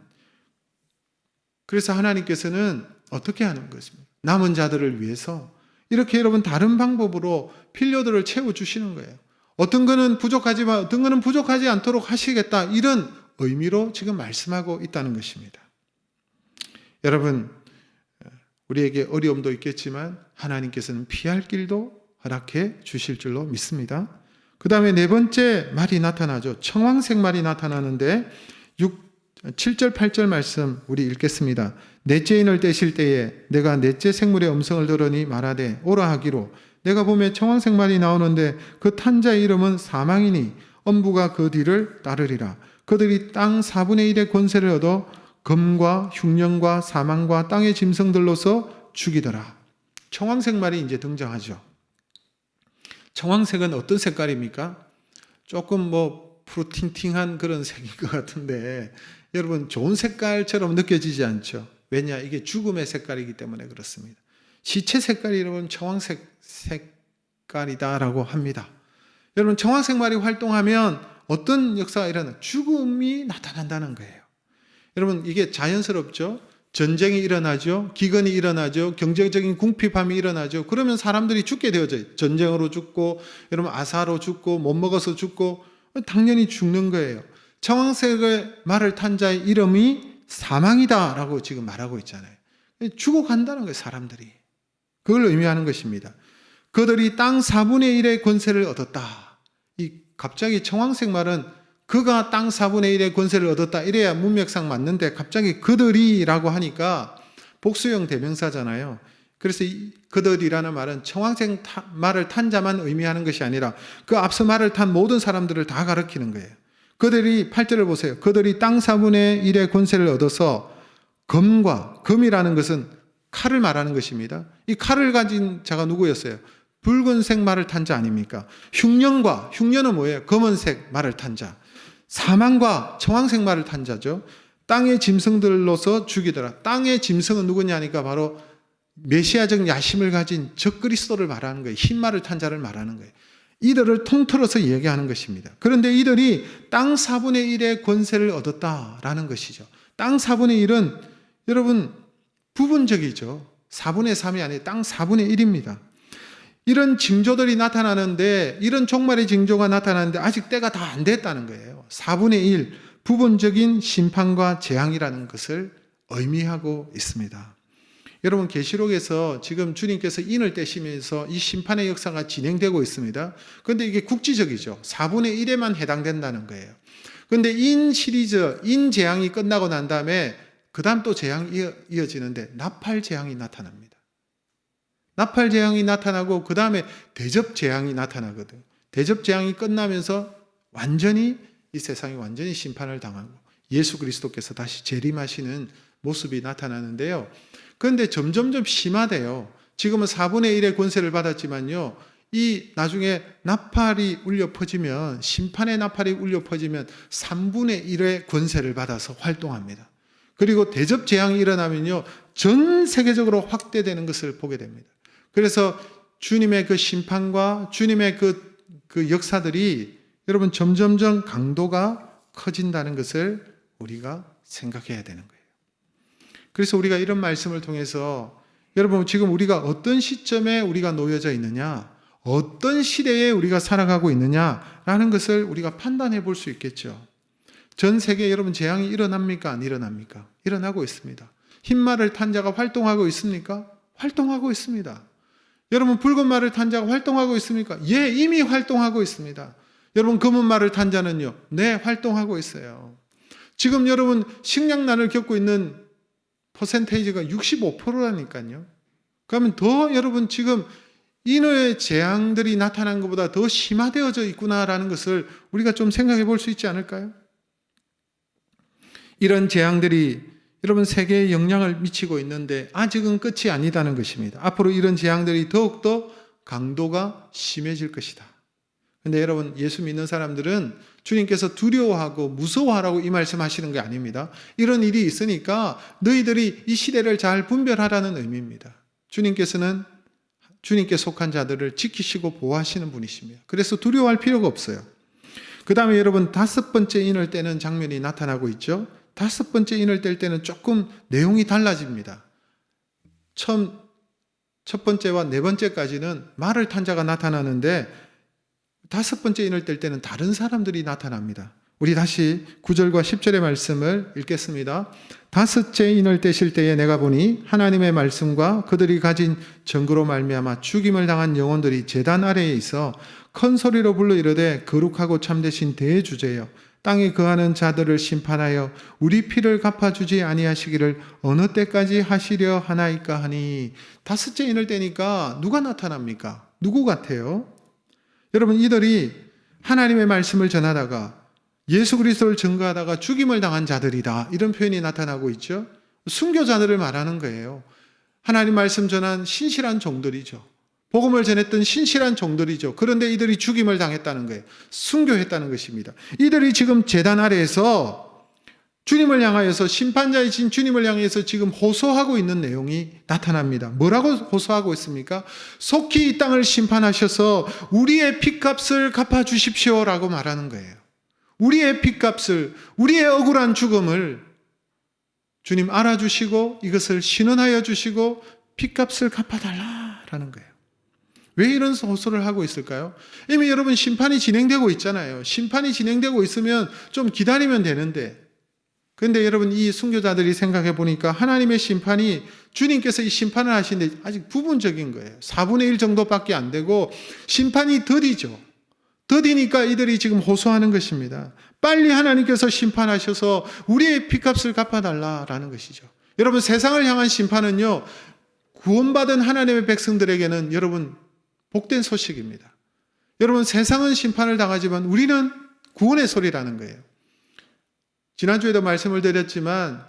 그래서 하나님께서는 어떻게 하는 것입니까? 남은 자들을 위해서 이렇게 여러분 다른 방법으로 필요들을 채워주시는 거예요. 어떤 거는 부족하지만 어떤 거는 부족하지 않도록 하시겠다, 이런 의미로 지금 말씀하고 있다는 것입니다. 여러분, 우리에게 어려움도 있겠지만 하나님께서는 피할 길도 허락해 주실 줄로 믿습니다. 그 다음에 네 번째 말이 나타나죠. 청황색 말이 나타나는데 7절 8절 말씀 우리 읽겠습니다. 넷째 인을 떼실 때에 내가 넷째 생물의 음성을 들으니 말하되 오라 하기로, 내가 보면 청황색 말이 나오는데 그 탄 자의 이름은 사망이니 엄부가 그 뒤를 따르리라. 그들이 땅 4분의 1의 권세를 얻어 검과 흉년과 사망과 땅의 짐승들로서 죽이더라. 청황색 말이 이제 등장하죠. 청황색은 어떤 색깔입니까? 조금 푸르팅팅한 그런 색인 것 같은데 여러분 좋은 색깔처럼 느껴지지 않죠? 왜냐? 이게 죽음의 색깔이기 때문에 그렇습니다. 시체 색깔이 여러분 청황색 색깔이다라고 합니다. 여러분 청황색 말이 활동하면 어떤 역사가 일어나? 죽음이 나타난다는 거예요. 여러분 이게 자연스럽죠? 전쟁이 일어나죠. 기근이 일어나죠. 경제적인 궁핍함이 일어나죠. 그러면 사람들이 죽게 되어져요. 전쟁으로 죽고 여러분 아사로 죽고 못 먹어서 죽고 당연히 죽는 거예요. 청황색의 말을 탄 자의 이름이 사망이다라고 지금 말하고 있잖아요. 죽어간다는 거예요. 사람들이. 그걸 의미하는 것입니다. 그들이 땅 4분의 1의 권세를 얻었다. 이 갑자기 청황색 말은 그가 땅 4분의 1의 권세를 얻었다. 이래야 문맥상 맞는데 갑자기 그들이라고 하니까 복수형 대명사잖아요. 그래서 이 그들이라는 말은 청황색 말을 탄 자만 의미하는 것이 아니라 그 앞서 말을 탄 모든 사람들을 다 가리키는 거예요. 그들이 8절을 보세요. 그들이 땅 4분의 1의 권세를 얻어서 검이라는 것은 칼을 말하는 것입니다. 이 칼을 가진 자가 누구였어요? 붉은색 말을 탄 자 아닙니까? 흉년은 뭐예요? 검은색 말을 탄 자. 사망과 청황색 말을 탄 자죠. 땅의 짐승들로서 죽이더라. 땅의 짐승은 누구냐 하니까 바로 메시아적 야심을 가진 적그리스도를 말하는 거예요. 흰 말을 탄 자를 말하는 거예요. 이들을 통틀어서 얘기하는 것입니다. 그런데 이들이 땅 4분의 1의 권세를 얻었다라는 것이죠. 땅 4분의 1은 여러분 부분적이죠. 4분의 3이 아니라 땅 4분의 1입니다. 이런 징조들이 나타나는데 이런 종말의 징조가 나타나는데 아직 때가 다 안 됐다는 거예요. 4분의 1 부분적인 심판과 재앙이라는 것을 의미하고 있습니다. 여러분 계시록에서 지금 주님께서 인을 떼시면서 이 심판의 역사가 진행되고 있습니다. 그런데 이게 국지적이죠. 4분의 1에만 해당된다는 거예요. 그런데 인 시리즈, 인 재앙이 끝나고 난 다음에 그 다음 또 재앙이 이어지는데 나팔 재앙이 나타납니다. 나팔 재앙이 나타나고 그 다음에 대접 재앙이 나타나거든요. 대접 재앙이 끝나면서 완전히 이 세상이 완전히 심판을 당하고 예수 그리스도께서 다시 재림하시는 모습이 나타나는데요. 그런데 점점점 심화돼요. 지금은 4분의 1의 권세를 받았지만요. 이 나중에 나팔이 울려 퍼지면 심판의 나팔이 울려 퍼지면 3분의 1의 권세를 받아서 활동합니다. 그리고 대접 재앙이 일어나면요. 전 세계적으로 확대되는 것을 보게 됩니다. 그래서 주님의 그 심판과 주님의 그 역사들이 여러분 점점점 강도가 커진다는 것을 우리가 생각해야 되는 거예요. 그래서 우리가 이런 말씀을 통해서 여러분 지금 우리가 어떤 시점에 우리가 놓여져 있느냐, 어떤 시대에 우리가 살아가고 있느냐라는 것을 우리가 판단해 볼 수 있겠죠. 전 세계에 여러분 재앙이 일어납니까? 안 일어납니까? 일어나고 있습니다. 흰말을 탄 자가 활동하고 있습니까? 활동하고 있습니다. 여러분 붉은 말을 탄 자가 활동하고 있습니까? 예, 이미 활동하고 있습니다. 여러분 검은 말을 탄 자는요? 네, 활동하고 있어요. 지금 여러분 식량난을 겪고 있는 퍼센테이지가 65%라니까요. 그러면 더 여러분 지금 인의 재앙들이 나타난 것보다 더 심화되어져 있구나라는 것을 우리가 좀 생각해 볼 수 있지 않을까요? 이런 재앙들이 여러분 세계에 영향을 미치고 있는데 아직은 끝이 아니다는 것입니다. 앞으로 이런 재앙들이 더욱더 강도가 심해질 것이다. 그런데 여러분 예수 믿는 사람들은 주님께서 두려워하고 무서워하라고 이 말씀하시는 게 아닙니다. 이런 일이 있으니까 너희들이 이 시대를 잘 분별하라는 의미입니다. 주님께서는 주님께 속한 자들을 지키시고 보호하시는 분이십니다. 그래서 두려워할 필요가 없어요. 그 다음에 여러분 5번째 인을 떼는 장면이 나타나고 있죠. 5번째 인을 뗄 때는 조금 내용이 달라집니다. 첫 번째와 네 번째까지는 말을 탄 자가 나타나는데 5번째 인을 뗄 때는 다른 사람들이 나타납니다. 우리 다시 9절과 10절의 말씀을 읽겠습니다. 5째 인을 떼실 때에 내가 보니 하나님의 말씀과 그들이 가진 증거로 말미암아 죽임을 당한 영혼들이 제단 아래에 있어 큰 소리로 불러 이르되 거룩하고 참되신 대주제여 땅에 거하는 자들을 심판하여 우리 피를 갚아주지 아니하시기를 어느 때까지 하시려 하나이까 하니. 5째 인을 떼니까 누가 나타납니까? 누구 같아요? 여러분 이들이 하나님의 말씀을 전하다가 예수 그리스도를 증거하다가 죽임을 당한 자들이다. 이런 표현이 나타나고 있죠. 순교자들을 말하는 거예요. 하나님 말씀 전한 신실한 종들이죠. 복음을 전했던 신실한 종들이죠. 그런데 이들이 죽임을 당했다는 거예요. 순교했다는 것입니다. 이들이 지금 제단 아래에서 주님을 향하여서, 심판자이신 주님을 향해서 지금 호소하고 있는 내용이 나타납니다. 뭐라고 호소하고 있습니까? 속히 이 땅을 심판하셔서 우리의 핏값을 갚아주십시오라고 말하는 거예요. 우리의 핏값을, 우리의 억울한 죽음을 주님 알아주시고 이것을 신원하여 주시고 핏값을 갚아달라라는 거예요. 왜 이런 호소를 하고 있을까요? 이미 여러분 심판이 진행되고 있잖아요. 심판이 진행되고 있으면 좀 기다리면 되는데, 그런데 여러분 이 순교자들이 생각해 보니까 하나님의 심판이, 주님께서 이 심판을 하시는데 아직 부분적인 거예요. 4분의 1 정도밖에 안 되고 심판이 더디죠. 더디니까 이들이 지금 호소하는 것입니다. 빨리 하나님께서 심판하셔서 우리의 핏값을 갚아달라라는 것이죠. 여러분 세상을 향한 심판은요, 구원받은 하나님의 백성들에게는 여러분 복된 소식입니다. 여러분 세상은 심판을 당하지만 우리는 구원의 소리라는 거예요. 지난주에도 말씀을 드렸지만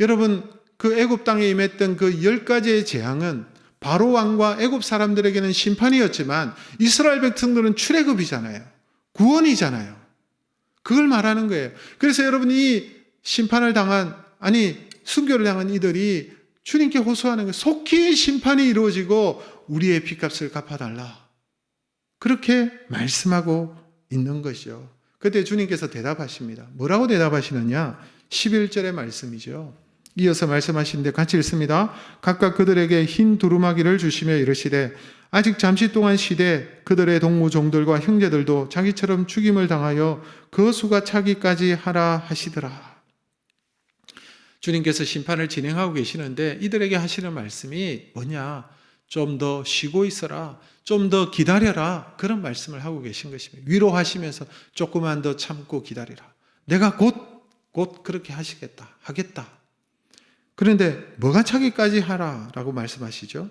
여러분 그 애굽 땅에 임했던 그 10가지의 재앙은 바로 왕과 애굽 사람들에게는 심판이었지만 이스라엘 백성들은 출애굽이잖아요. 구원이잖아요. 그걸 말하는 거예요. 그래서 여러분 이 심판을 당한, 순교를 당한 이들이 주님께 호소하는 거예요. 속히 심판이 이루어지고 우리의 핏값을 갚아달라. 그렇게 말씀하고 있는 것이죠. 그때 주님께서 대답하십니다. 뭐라고 대답하시느냐? 11절의 말씀이죠. 이어서 말씀하시는데 같이 읽습니다. 각각 그들에게 흰 두루마기를 주시며 이르시되 아직 잠시 동안 쉬되 그들의 동무종들과 형제들도 자기처럼 죽임을 당하여 그 수가 차기까지 하라 하시더라. 주님께서 심판을 진행하고 계시는데 이들에게 하시는 말씀이 뭐냐? 좀 더 쉬고 있어라. 좀 더 기다려라. 그런 말씀을 하고 계신 것입니다. 위로하시면서 조금만 더 참고 기다리라. 내가 곧 그렇게 하겠다. 그런데 뭐가 차기까지 하라라고 말씀하시죠?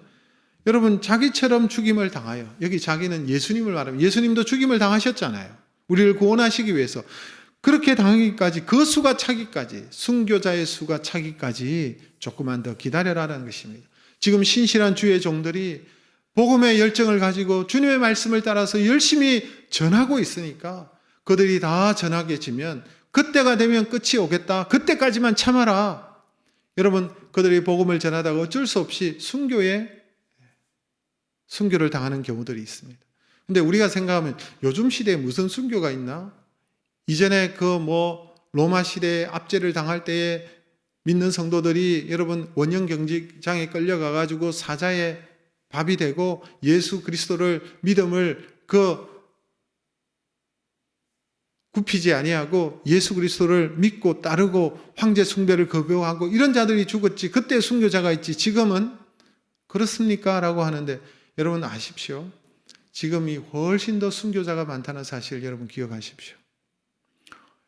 여러분 자기처럼 죽임을 당하여, 여기 자기는 예수님을 말하면 예수님도 죽임을 당하셨잖아요. 우리를 구원하시기 위해서. 그렇게 당하기까지, 그 수가 차기까지, 순교자의 수가 차기까지 조금만 더 기다려라라는 것입니다. 지금 신실한 주의 종들이 복음의 열정을 가지고 주님의 말씀을 따라서 열심히 전하고 있으니까 그들이 다 전하게지면 그때가 되면 끝이 오겠다. 그때까지만 참아라. 여러분 그들이 복음을 전하다가 어쩔 수 없이 순교를 당하는 경우들이 있습니다. 근데 우리가 생각하면 요즘 시대에 무슨 순교가 있나? 이전에 로마 시대에 압제를 당할 때에 믿는 성도들이 여러분 원형 경직장에 끌려가가지고 사자의 밥이 되고 예수 그리스도를 믿음을 굽히지 아니하고 예수 그리스도를 믿고 따르고 황제 숭배를 거부하고 이런 자들이 죽었지. 그때 순교자가 있지. 지금은 그렇습니까? 라고 하는데 여러분 아십시오. 지금이 훨씬 더 순교자가 많다는 사실을 여러분 기억하십시오.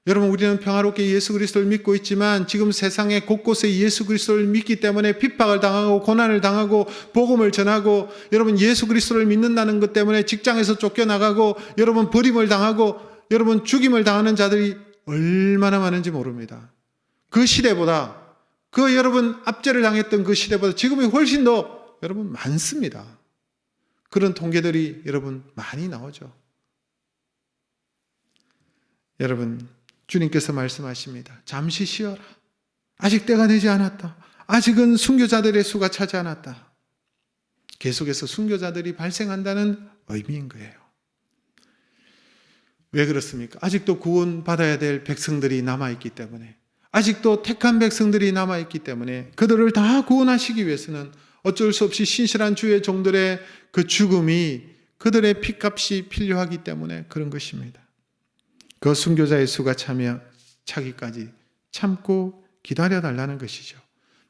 여러분 우리는 평화롭게 예수 그리스도를 믿고 있지만 지금 세상의 곳곳에 예수 그리스도를 믿기 때문에 핍박을 당하고 고난을 당하고 복음을 전하고 여러분 예수 그리스도를 믿는다는 것 때문에 직장에서 쫓겨나가고 여러분 버림을 당하고 여러분 죽임을 당하는 자들이 얼마나 많은지 모릅니다. 그 시대보다 여러분 압제를 당했던 그 시대보다 지금이 훨씬 더 여러분 많습니다. 그런 통계들이 여러분 많이 나오죠. 여러분 주님께서 말씀하십니다. 잠시 쉬어라. 아직 때가 되지 않았다. 아직은 순교자들의 수가 차지 않았다. 계속해서 순교자들이 발생한다는 의미인 거예요. 왜 그렇습니까? 아직도 구원받아야 될 백성들이 남아있기 때문에, 아직도 택한 백성들이 남아있기 때문에 그들을 다 구원하시기 위해서는 어쩔 수 없이 신실한 주의 종들의 그 죽음이 그들의 핏값이 필요하기 때문에 그런 것입니다. 그 순교자의 수가 차기까지 참고 기다려달라는 것이죠.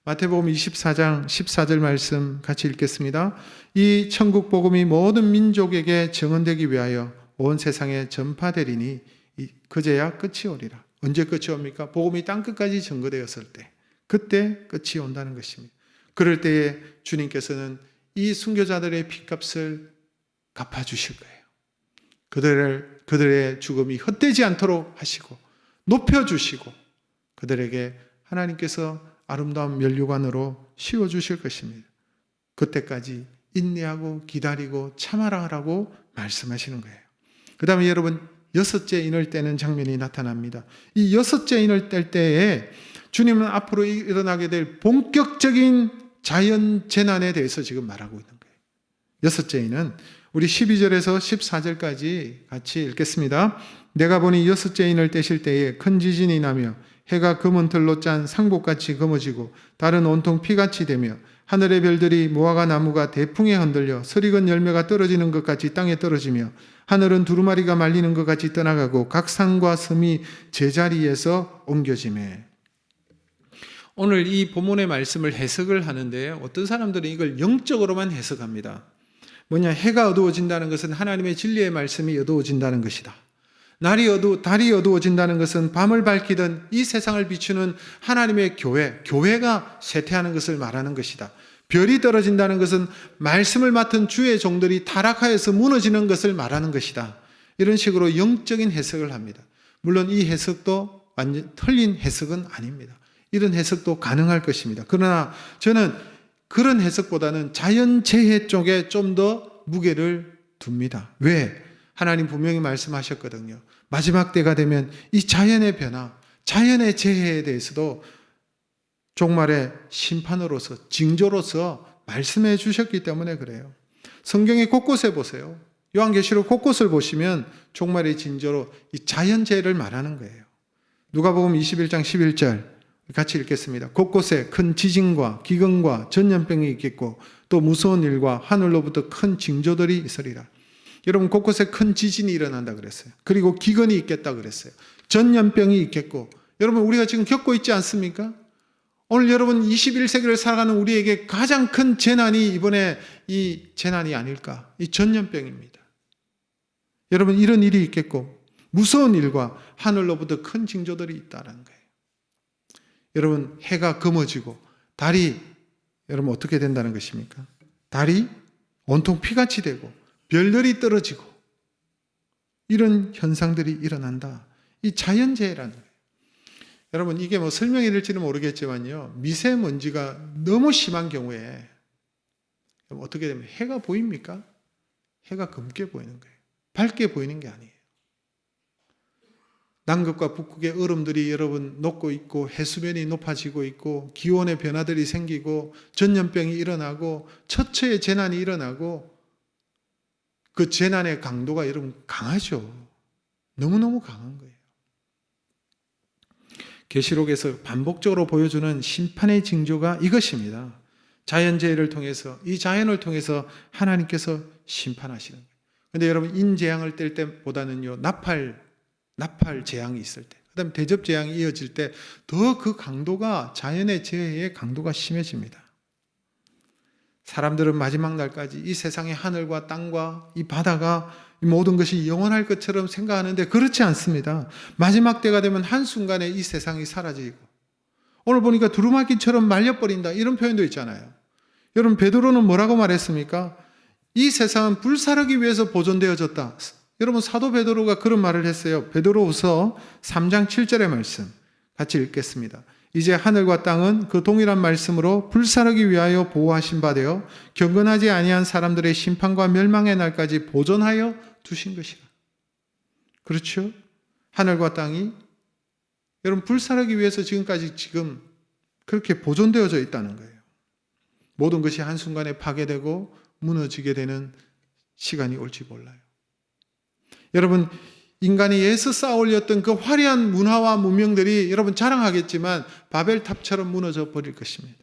마태복음 24장 14절 말씀 같이 읽겠습니다. 이 천국 복음이 모든 민족에게 증언되기 위하여 온 세상에 전파되리니 그제야 끝이 오리라. 언제 끝이 옵니까? 복음이 땅끝까지 전거되었을 때, 그때 끝이 온다는 것입니다. 그럴 때에 주님께서는 이 순교자들의 핏값을 갚아주실 거예요. 그들의 죽음이 헛되지 않도록 하시고 높여주시고 그들에게 하나님께서 아름다운 면류관으로 씌워주실 것입니다. 그때까지 인내하고 기다리고 참아라라고 말씀하시는 거예요. 그 다음에 여러분, 여섯째 인을 떼는 장면이 나타납니다. 이 여섯째 인을 뗄 때에 주님은 앞으로 일어나게 될 본격적인 자연 재난에 대해서 지금 말하고 있는 거예요. 여섯째 인은 우리 12절에서 14절까지 같이 읽겠습니다. 내가 보니 여섯째 인을 떼실 때에 큰 지진이 나며 해가 검은 털로 짠 상복같이 검어지고 달은 온통 피같이 되며 하늘의 별들이 무화과 나무가 대풍에 흔들려 설익은 열매가 떨어지는 것 같이 땅에 떨어지며 하늘은 두루마리가 말리는 것 같이 떠나가고 각 산과 섬이 제자리에서 옮겨지매. 오늘 이 본문의 말씀을 해석을 하는데 어떤 사람들은 이걸 영적으로만 해석합니다. 뭐냐, 해가 어두워진다는 것은 하나님의 진리의 말씀이 어두워진다는 것이다. 달이 어두워진다는 것은 밤을 밝히던 이 세상을 비추는 하나님의 교회가 쇠퇴하는 것을 말하는 것이다. 별이 떨어진다는 것은 말씀을 맡은 주의 종들이 타락하여서 무너지는 것을 말하는 것이다. 이런 식으로 영적인 해석을 합니다. 물론 이 해석도 완전 틀린 해석은 아닙니다. 이런 해석도 가능할 것입니다. 그러나 저는 그런 해석보다는 자연재해 쪽에 좀 더 무게를 둡니다. 왜? 하나님 분명히 말씀하셨거든요. 마지막 때가 되면 이 자연의 변화, 자연의 재해에 대해서도 종말의 심판으로서, 징조로서 말씀해 주셨기 때문에 그래요. 성경의 곳곳에 보세요. 요한계시록 곳곳을 보시면 종말의 징조로 이 자연재해를 말하는 거예요. 누가복음 21장 11절 같이 읽겠습니다. 곳곳에 큰 지진과 기근과 전염병이 있겠고 또 무서운 일과 하늘로부터 큰 징조들이 있으리라. 여러분, 곳곳에 큰 지진이 일어난다 그랬어요. 그리고 기근이 있겠다 그랬어요. 전염병이 있겠고, 여러분 우리가 지금 겪고 있지 않습니까? 오늘 여러분 21세기를 살아가는 우리에게 가장 큰 재난이 이번에 이 재난이 아닐까? 이 전염병입니다. 여러분, 이런 일이 있겠고 무서운 일과 하늘로부터 큰 징조들이 있다는 거예요. 여러분, 해가 검어지고 달이 여러분 어떻게 된다는 것입니까? 달이 온통 피같이 되고 별들이 떨어지고 이런 현상들이 일어난다. 이 자연재해라는 거예요. 여러분, 이게 뭐 설명이 될지는 모르겠지만요, 미세먼지가 너무 심한 경우에 어떻게 되면 해가 보입니까? 해가 검게 보이는 거예요. 밝게 보이는 게 아니에요. 남극과 북극의 얼음들이 여러분 녹고 있고 해수면이 높아지고 있고 기온의 변화들이 생기고 전염병이 일어나고 처처의 재난이 일어나고 그 재난의 강도가 여러분 강하죠. 너무너무 강한 거예요. 계시록에서 반복적으로 보여주는 심판의 징조가 이것입니다. 자연재해를 통해서, 이 자연을 통해서 하나님께서 심판하시는 거예요. 그런데 여러분, 인재앙을 뗄 때보다는요, 나팔 재앙이 있을 때, 그 다음에 대접 재앙이 이어질 때 더 그 강도가, 자연의 재해의 강도가 심해집니다. 사람들은 마지막 날까지 이 세상의 하늘과 땅과 이 바다가 이 모든 것이 영원할 것처럼 생각하는데 그렇지 않습니다. 마지막 때가 되면 한순간에 이 세상이 사라지고, 오늘 보니까 두루마기처럼 말려버린다, 이런 표현도 있잖아요. 여러분, 베드로는 뭐라고 말했습니까? 이 세상은 불사르기 위해서 보존되어졌다. 여러분, 사도 베드로가 그런 말을 했어요. 베드로후서 3장 7절의 말씀 같이 읽겠습니다. 이제 하늘과 땅은 그 동일한 말씀으로 불사르기 위하여 보호하신 바 되어 경건하지 아니한 사람들의 심판과 멸망의 날까지 보존하여 두신 것이라. 그렇죠? 하늘과 땅이 여러분 불사르기 위해서 지금까지 그렇게 보존되어져 있다는 거예요. 모든 것이 한순간에 파괴되고 무너지게 되는 시간이 올지 몰라요. 여러분, 인간이 애써 쌓아 올렸던 그 화려한 문화와 문명들이 여러분 자랑하겠지만 바벨탑처럼 무너져 버릴 것입니다.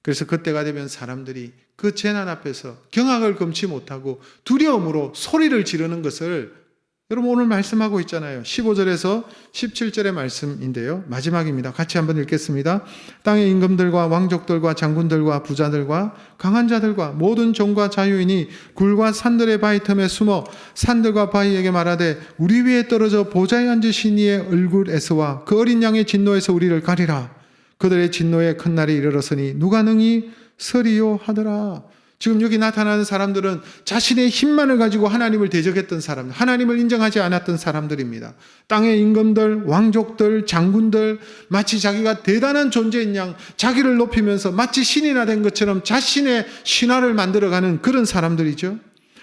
그래서 그때가 되면 사람들이 그 재난 앞에서 경악을 금치 못하고 두려움으로 소리를 지르는 것을 여러분 오늘 말씀하고 있잖아요. 15절에서 17절의 말씀인데요. 마지막입니다. 같이 한번 읽겠습니다. 땅의 임금들과 왕족들과 장군들과 부자들과 강한 자들과 모든 종과 자유인이 굴과 산들의 바위 틈에 숨어 산들과 바위에게 말하되 우리 위에 떨어져 보좌에 앉으신 이의 얼굴에서와 그 어린 양의 진노에서 우리를 가리라. 그들의 진노의 큰 날이 이르렀으니 누가 능히 서리요 하더라. 지금 여기 나타나는 사람들은 자신의 힘만을 가지고 하나님을 대적했던 사람들, 하나님을 인정하지 않았던 사람들입니다. 땅의 임금들, 왕족들, 장군들, 마치 자기가 대단한 존재인 양 자기를 높이면서 마치 신이나 된 것처럼 자신의 신화를 만들어가는 그런 사람들이죠.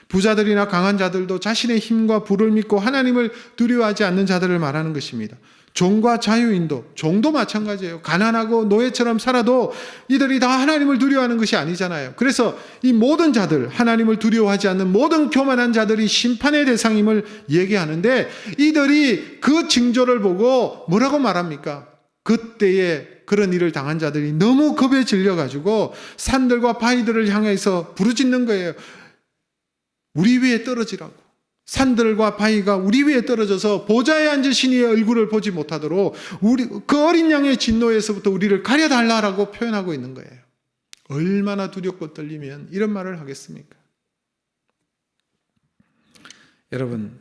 부자들이나 강한 자들도 자신의 힘과 부를 믿고 하나님을 두려워하지 않는 자들을 말하는 것입니다. 종과 자유인도, 종도 마찬가지예요. 가난하고 노예처럼 살아도 이들이 다 하나님을 두려워하는 것이 아니잖아요. 그래서 이 모든 자들, 하나님을 두려워하지 않는 모든 교만한 자들이 심판의 대상임을 얘기하는데, 이들이 그 징조를 보고 뭐라고 말합니까? 그때에 그런 일을 당한 자들이 너무 겁에 질려가지고 산들과 바위들을 향해서 부르짖는 거예요. 우리 위에 떨어지라고. 산들과 바위가 우리 위에 떨어져서 보좌에 앉으신 이의 얼굴을 보지 못하도록 그 어린 양의 진노에서부터 우리를 가려달라고 표현하고 있는 거예요. 얼마나 두렵고 떨리면 이런 말을 하겠습니까? 여러분,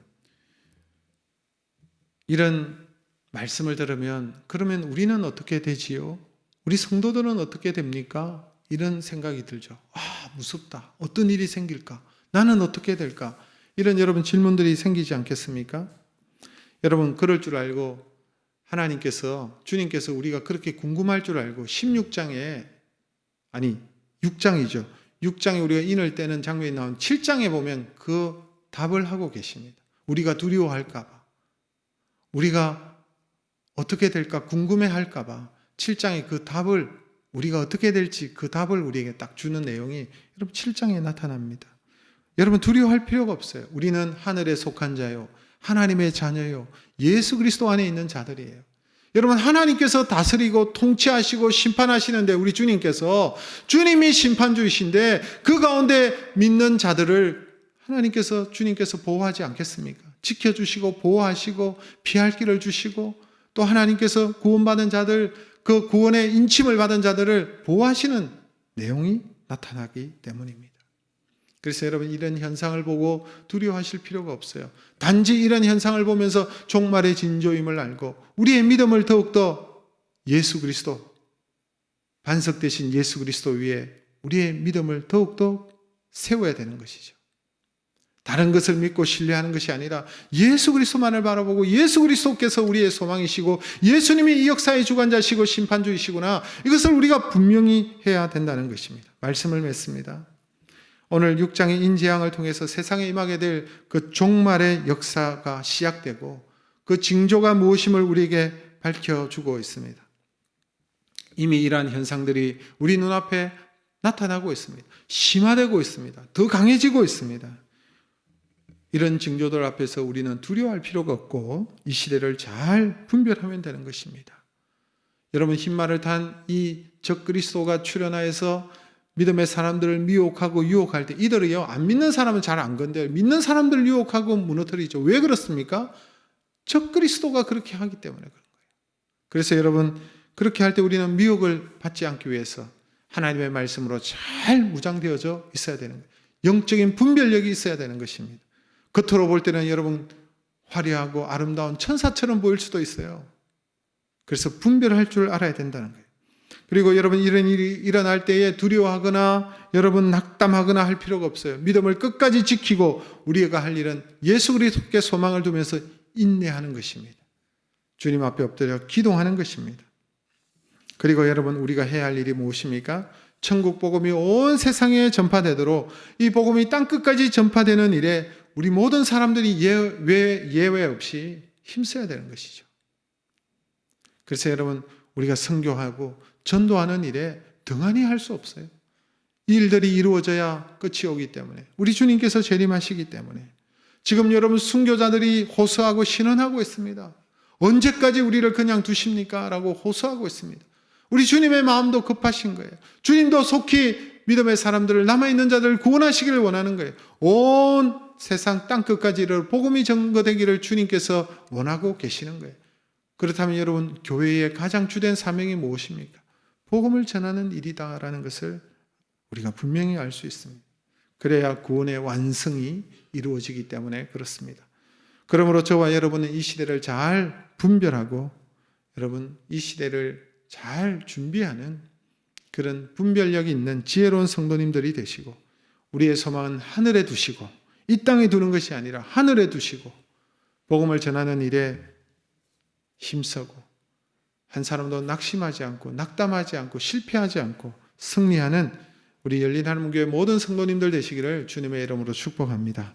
이런 말씀을 들으면 그러면 우리는 어떻게 되지요? 우리 성도들은 어떻게 됩니까? 이런 생각이 들죠. 무섭다. 어떤 일이 생길까? 나는 어떻게 될까? 이런 여러분 질문들이 생기지 않겠습니까? 여러분, 그럴 줄 알고 주님께서 우리가 그렇게 궁금할 줄 알고 6장에 우리가 인을 떼는 장면이 나온 7장에 보면 그 답을 하고 계십니다. 우리가 두려워할까 봐, 우리가 어떻게 될까 궁금해할까 봐 7장에 그 답을, 우리가 어떻게 될지 그 답을 우리에게 딱 주는 내용이 여러분 7장에 나타납니다. 여러분, 두려워할 필요가 없어요. 우리는 하늘에 속한 자요, 하나님의 자녀요, 예수 그리스도 안에 있는 자들이에요. 여러분, 하나님께서 다스리고 통치하시고 심판하시는데, 우리 주님이 심판주이신데 그 가운데 믿는 자들을 주님께서 보호하지 않겠습니까? 지켜주시고 보호하시고 피할 길을 주시고, 또 하나님께서 구원받은 자들, 그 구원의 인침을 받은 자들을 보호하시는 내용이 나타나기 때문입니다. 그래서 여러분, 이런 현상을 보고 두려워하실 필요가 없어요. 단지 이런 현상을 보면서 종말의 진조임을 알고 우리의 믿음을 더욱더 예수 그리스도, 반석되신 예수 그리스도 위에 우리의 믿음을 더욱더 세워야 되는 것이죠. 다른 것을 믿고 신뢰하는 것이 아니라 예수 그리스도만을 바라보고 예수 그리스도께서 우리의 소망이시고 예수님이 이 역사의 주관자시고 심판주이시구나, 이것을 우리가 분명히 해야 된다는 것입니다. 말씀을 맺습니다. 오늘 6장의 인재앙을 통해서 세상에 임하게 될 그 종말의 역사가 시작되고 그 징조가 무엇임을 우리에게 밝혀주고 있습니다. 이미 이러한 현상들이 우리 눈앞에 나타나고 있습니다. 심화되고 있습니다. 더 강해지고 있습니다. 이런 징조들 앞에서 우리는 두려워할 필요가 없고 이 시대를 잘 분별하면 되는 것입니다. 여러분, 흰말을 탄 이 적그리스도가 출현하여서 믿음의 사람들을 미혹하고 유혹할 때 이들이요, 안 믿는 사람은 잘 안 건드려요. 믿는 사람들을 유혹하고 무너뜨리죠. 왜 그렇습니까? 적그리스도가 그렇게 하기 때문에 그런 거예요. 그래서 여러분, 그렇게 할 때 우리는 미혹을 받지 않기 위해서 하나님의 말씀으로 잘 무장되어져 있어야 되는 거예요. 영적인 분별력이 있어야 되는 것입니다. 겉으로 볼 때는 여러분 화려하고 아름다운 천사처럼 보일 수도 있어요. 그래서 분별할 줄 알아야 된다는 거예요. 그리고 여러분, 이런 일이 일어날 때에 두려워하거나 여러분 낙담하거나 할 필요가 없어요. 믿음을 끝까지 지키고 우리가 할 일은 예수 그리스도께 소망을 두면서 인내하는 것입니다. 주님 앞에 엎드려 기도하는 것입니다. 그리고 여러분, 우리가 해야 할 일이 무엇입니까? 천국 복음이 온 세상에 전파되도록 이 복음이 땅끝까지 전파되는 일에 우리 모든 사람들이 예외 없이 힘써야 되는 것이죠. 그래서 여러분, 우리가 선교하고 전도하는 일에 등한히 할 수 없어요. 이 일들이 이루어져야 끝이 오기 때문에, 우리 주님께서 재림하시기 때문에 지금 여러분 순교자들이 호소하고 신원하고 있습니다. 언제까지 우리를 그냥 두십니까? 라고 호소하고 있습니다. 우리 주님의 마음도 급하신 거예요. 주님도 속히 믿음의 사람들을, 남아있는 자들을 구원하시기를 원하는 거예요. 온 세상 땅끝까지 복음이 전거되기를 주님께서 원하고 계시는 거예요. 그렇다면 여러분, 교회의 가장 주된 사명이 무엇입니까? 복음을 전하는 일이다라는 것을 우리가 분명히 알 수 있습니다. 그래야 구원의 완성이 이루어지기 때문에 그렇습니다. 그러므로 저와 여러분은 이 시대를 잘 분별하고 여러분, 이 시대를 잘 준비하는 그런 분별력이 있는 지혜로운 성도님들이 되시고, 우리의 소망은 하늘에 두시고 이 땅에 두는 것이 아니라 하늘에 두시고 복음을 전하는 일에 힘쓰고 한 사람도 낙심하지 않고 낙담하지 않고 실패하지 않고 승리하는 우리 열린 하늘문교회 모든 성도님들 되시기를 주님의 이름으로 축복합니다.